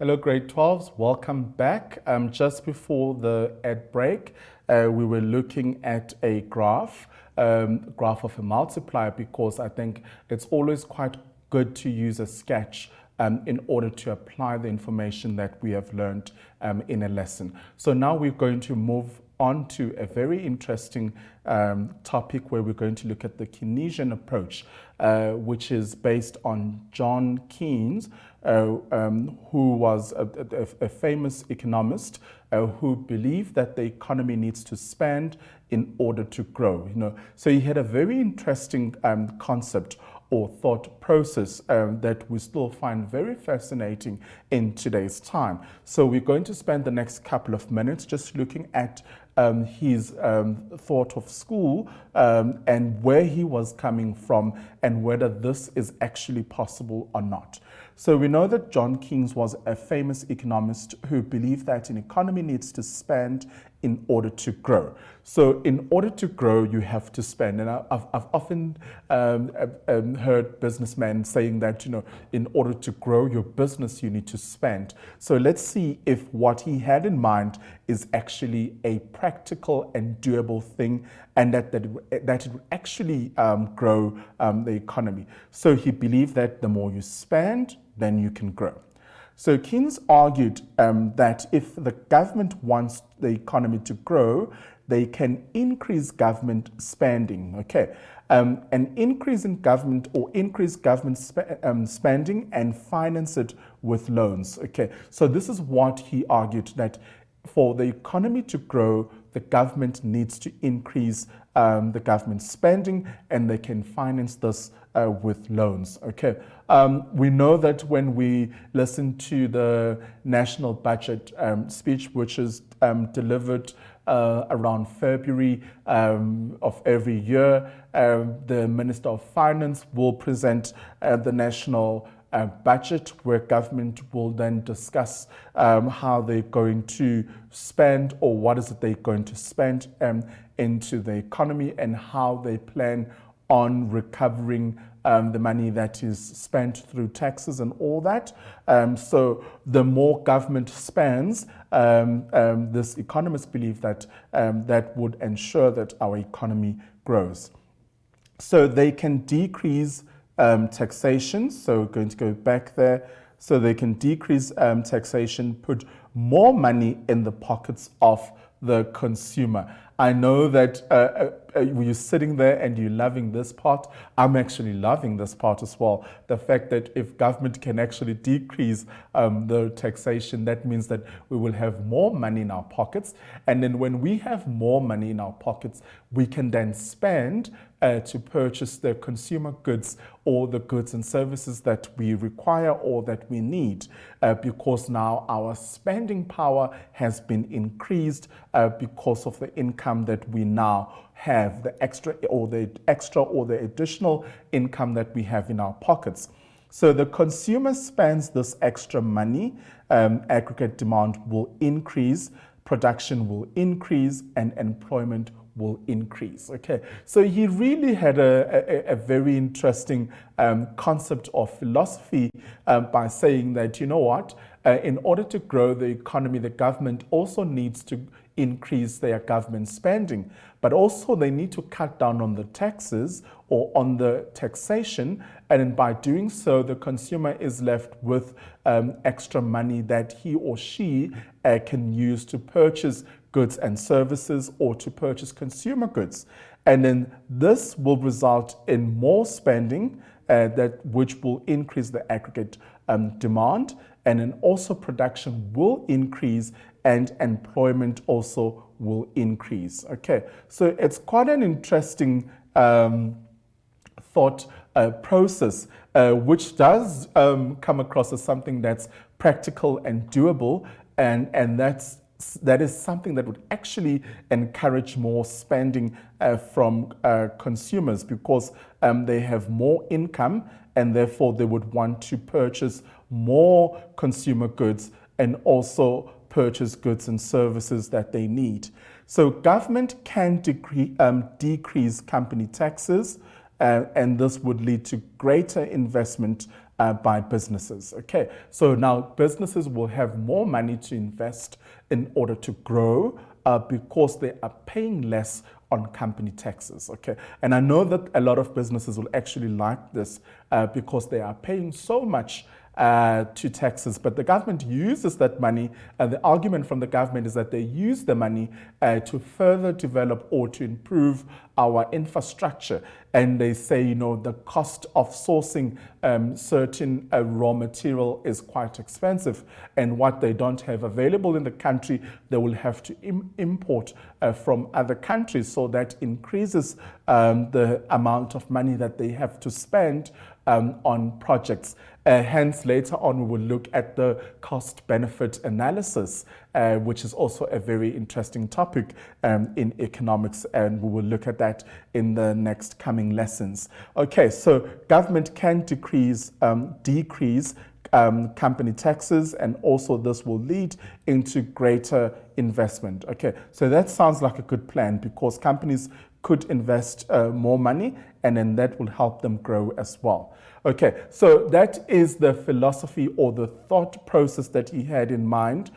Hello, grade 12s. Welcome back. Just before the ad break, we were looking at a graph of a multiplier, because I think it's always quite good to use a sketch in order to apply the information that we have learned in a lesson. So now we're going to move on to a very interesting topic where we're going to look at the Keynesian approach, which is based on John Keynes, who was a famous economist who believed that the economy needs to spend in order to grow. So he had a very interesting concept or thought process that we still find very fascinating in today's time. So we're going to spend the next couple of minutes just looking at his thought of school and where he was coming from and whether this is actually possible or not. So we know that John Keynes was a famous economist who believed that an economy needs to spend in order to grow. So in order to grow, you have to spend. And I've often heard businessmen saying that, in order to grow your business, you need to spend. So let's see if what he had in mind is actually a practical and doable thing, and that it would actually grow the economy. So he believed that the more you spend, then you can grow. So Keynes argued that if the government wants the economy to grow, they can increase government spending. Okay, an increase in government or increase government spending and finance it with loans. Okay, so this is what he argued, that for the economy to grow, the government needs to increase the government spending, and they can finance this with loans. Okay, we know that when we listen to the national budget speech, which is delivered around February of every year, the Minister of Finance will present the national budget, where government will then discuss how they're going to spend, or what is it they're going to spend into the economy, and how they plan on recovering the money that is spent through taxes and all that. So the more government spends, this economists believe that that would ensure that our economy grows. So they can decrease taxation. So we're going to go back there. So they can decrease taxation, put more money in the pockets of the consumer. I know that you're sitting there and you're loving this part. I'm actually loving this part as well. The fact that if government can actually decrease the taxation, that means that we will have more money in our pockets. And then when we have more money in our pockets, we can then spend to purchase the consumer goods or the goods and services that we require or that we need, because now our spending power has been increased because of the income that we now have, the extra or the additional income that we have in our pockets. So the consumer spends this extra money, aggregate demand will increase, production will increase, and employment will increase. Okay, so he really had a very interesting concept or philosophy by saying that, in order to grow the economy, the government also needs to increase their government spending, but also they need to cut down on the taxes or on the taxation, and by doing so, the consumer is left with extra money that he or she can use to purchase goods and services or to purchase consumer goods. And then this will result in more spending, which will increase the aggregate demand, and then also production will increase and employment also will increase. Okay, so it's quite an interesting thought process, which does come across as something that's practical and doable, and that is something that would actually encourage more spending from consumers, because they have more income and therefore they would want to purchase more consumer goods and also purchase goods and services that they need. So government can decrease company taxes, and this would lead to greater investment by businesses. Okay, so now businesses will have more money to invest in order to grow because they are paying less on company taxes. Okay, and I know that a lot of businesses will actually like this because they are paying so much to taxes, but the government uses that money, and the argument from the government is that they use the money to further develop or to improve our infrastructure. And they say, you know, the cost of sourcing certain raw material is quite expensive, and what they don't have available in the country, they will have to import from other countries. So that increases the amount of money that they have to spend on projects. Hence, later on, we will look at the cost-benefit analysis, which is also a very interesting topic in economics, and we will look at that in the next coming lessons. Okay, so government can decrease company taxes, and also this will lead into greater investment. Okay, so that sounds like a good plan because companies could invest more money, and then that will help them grow as well. Okay, so that is the philosophy or the thought process that he had in mind.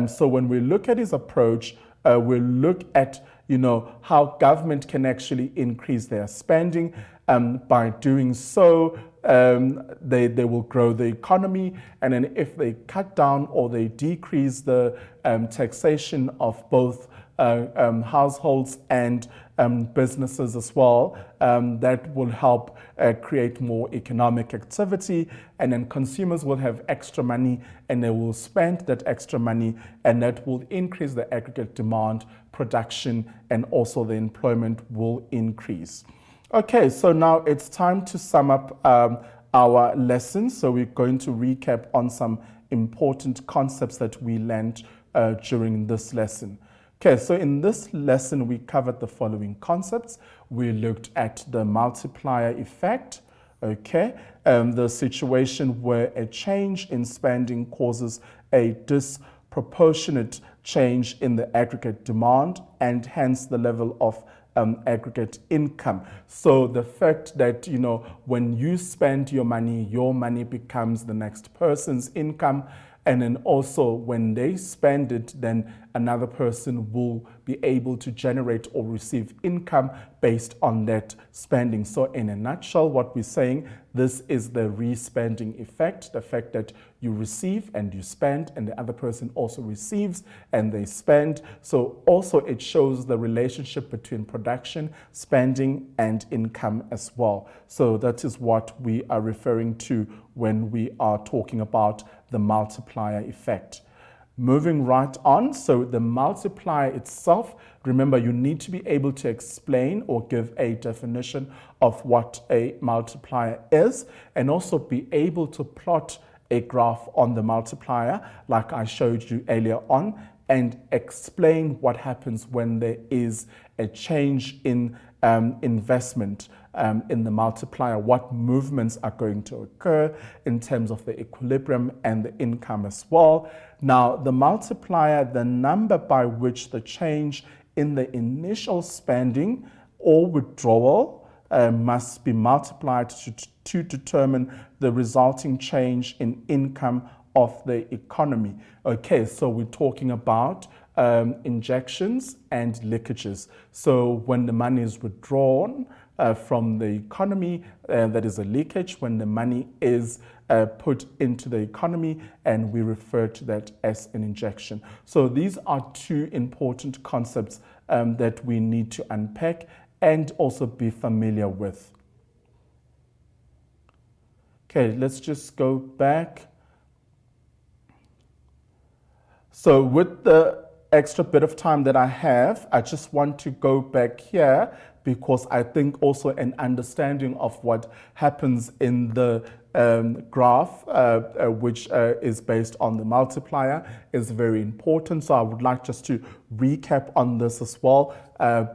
So when we look at his approach, we'll look at, you know, how government can actually increase their spending. By doing so, they will grow the economy, and then if they cut down or they decrease the taxation of both households and businesses as well, that will help create more economic activity, and then consumers will have extra money and they will spend that extra money, and that will increase the aggregate demand, production, and also the employment will increase. Okay, so now it's time to sum up our lesson. So we're going to recap on some important concepts that we learned during this lesson. Okay, so in this lesson, we covered the following concepts. We looked at the multiplier effect, okay, the situation where a change in spending causes a disproportionate change in the aggregate demand and hence the level of aggregate income. So the fact that, you know, when you spend your money becomes the next person's income. And then also when they spend it, then another person will be able to generate or receive income based on that spending. So in a nutshell, what we're saying, this is the respending effect, the fact that you receive and you spend, and the other person also receives and they spend. So also it shows the relationship between production, spending, and income as well. So that is what we are referring to when we are talking about the multiplier effect. Moving right on, so the multiplier itself, remember you need to be able to explain or give a definition of what a multiplier is, and also be able to plot a graph on the multiplier like I showed you earlier on, and explain what happens when there is a change in investment in the multiplier, what movements are going to occur in terms of the equilibrium and the income as well. Now, the multiplier, the number by which the change in the initial spending or withdrawal must be multiplied to determine the resulting change in income of the economy. Okay, so we're talking about injections and leakages. So when the money is withdrawn from the economy, that is a leakage. When the money is put into the economy, and we refer to that as an injection. So these are two important concepts that we need to unpack and also be familiar with. Okay, let's just go back. So with the extra bit of time that I have, I just want to go back here because I think also an understanding of what happens in the graph, which is based on the multiplier, is very important. So I would like just to recap on this as well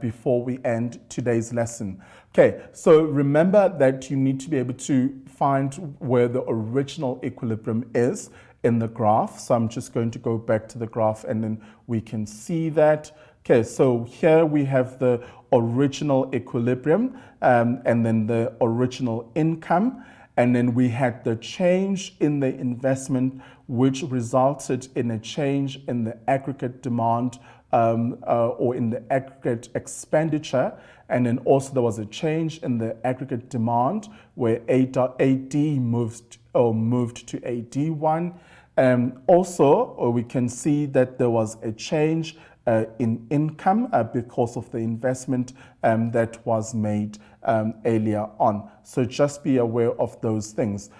before we end today's lesson. Okay, so remember that you need to be able to find where the original equilibrium is in the graph. So I'm just going to go back to the graph and then we can see that. Okay, so here we have the original equilibrium and then the original income. And then we had the change in the investment, which resulted in a change in the aggregate demand or in the aggregate expenditure. And then also there was a change in the aggregate demand where AD moved to AD1. Also, we can see that there was a change in income because of the investment that was made earlier on. So just be aware of those things.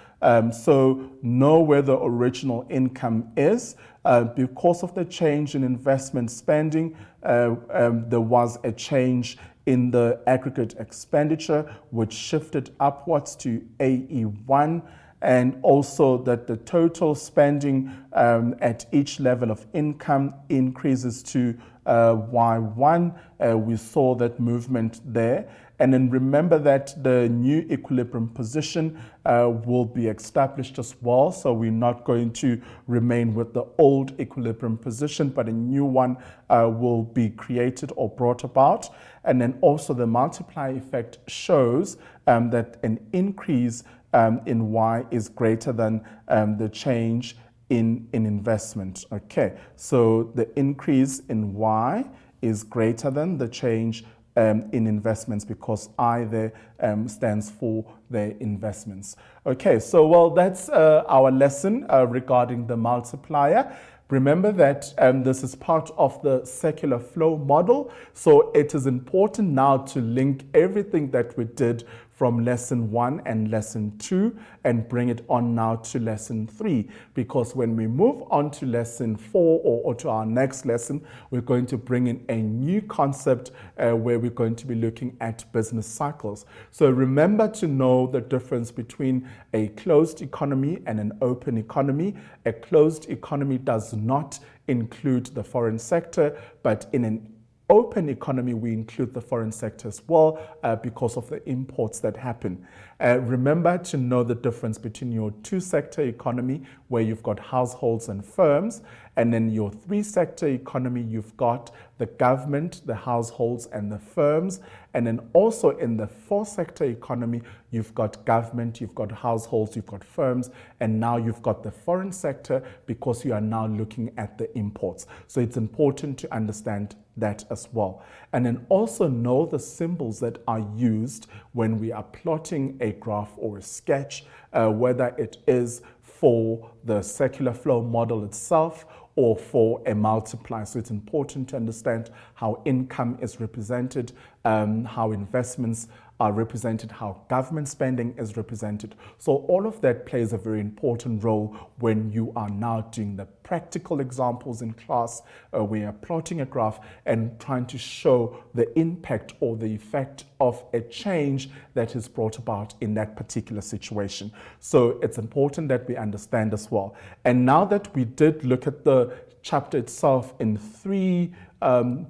So know where the original income is. Because of the change in investment spending, there was a change in the aggregate expenditure, which shifted upwards to AE1. And also that the total spending at each level of income increases to Y1. We saw that movement there. And then remember that the new equilibrium position will be established as well. So we're not going to remain with the old equilibrium position, but a new one will be created or brought about. And then also the multiplier effect shows that an increase in Y is greater than the change in investment. Okay, so the increase in Y is greater than the change in investments because I there stands for the investments. Okay, so well, that's our lesson regarding the multiplier. Remember that this is part of the circular flow model, so it is important now to link everything that we did from lesson 1 and lesson 2 and bring it on now to lesson 3, because when we move on to lesson 4 or to our next lesson, we're going to bring in a new concept where we're going to be looking at business cycles. So remember to know the difference between a closed economy and an open economy. A closed economy does not include the foreign sector, but in an open economy, we include the foreign sector as well because of the imports that happen. Remember to know the difference between your two-sector economy, where you've got households and firms, and then your three-sector economy, you've got the government, the households, and the firms. And then also in the four-sector economy, you've got government, you've got households, you've got firms, and now you've got the foreign sector because you are now looking at the imports. So it's important to understand that as well. And then also know the symbols that are used when we are plotting a graph or a sketch, whether it is for the circular flow model itself or for a multiplier. So it's important to understand how income is represented, how investments are represented, how government spending is represented. So all of that plays a very important role when you are now doing the practical examples in class. We are plotting a graph and trying to show the impact or the effect of a change that is brought about in that particular situation. So it's important that we understand as well. And now that we did look at the chapter itself in 3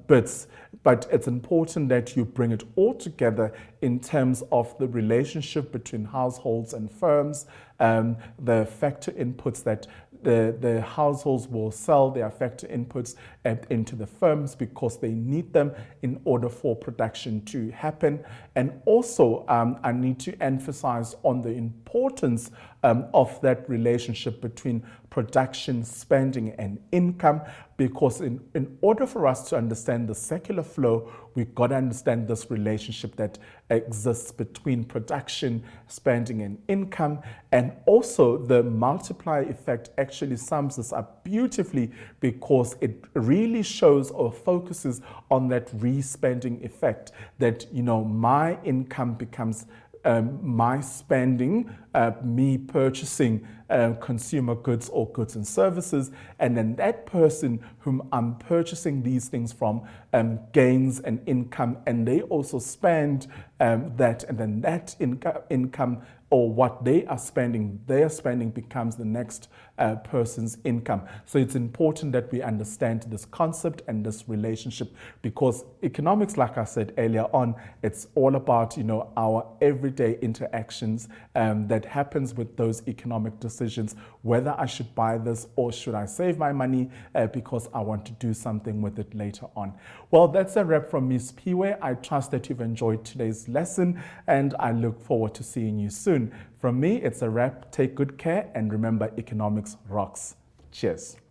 bits, but it's important that you bring it all together in terms of the relationship between households and firms, the factor inputs that the households will sell their factor inputs into the firms because they need them in order for production to happen. And also, I need to emphasize on the importance of that relationship between production, spending, and income, because in order for us to understand the circular flow, we've got to understand this relationship that exists between production, spending, and income. And also the multiplier effect actually sums this up beautifully because it really shows or focuses on that re-spending effect, that, you know, my income becomes my spending, me purchasing consumer goods or goods and services, and then that person whom I'm purchasing these things from gains an income, and they also spend that, and then that income or what they are spending, their spending becomes the next person's income. So it's important that we understand this concept and this relationship, because economics, like I said earlier on, it's all about, you know, our everyday interactions that happens with those economic disciplines decisions whether I should buy this or should I save my money because I want to do something with it later on. Well, that's a wrap from Ms. Piwe. I trust that you've enjoyed today's lesson, and I look forward to seeing you soon. From me, it's a wrap. Take good care, and remember, economics rocks. Cheers.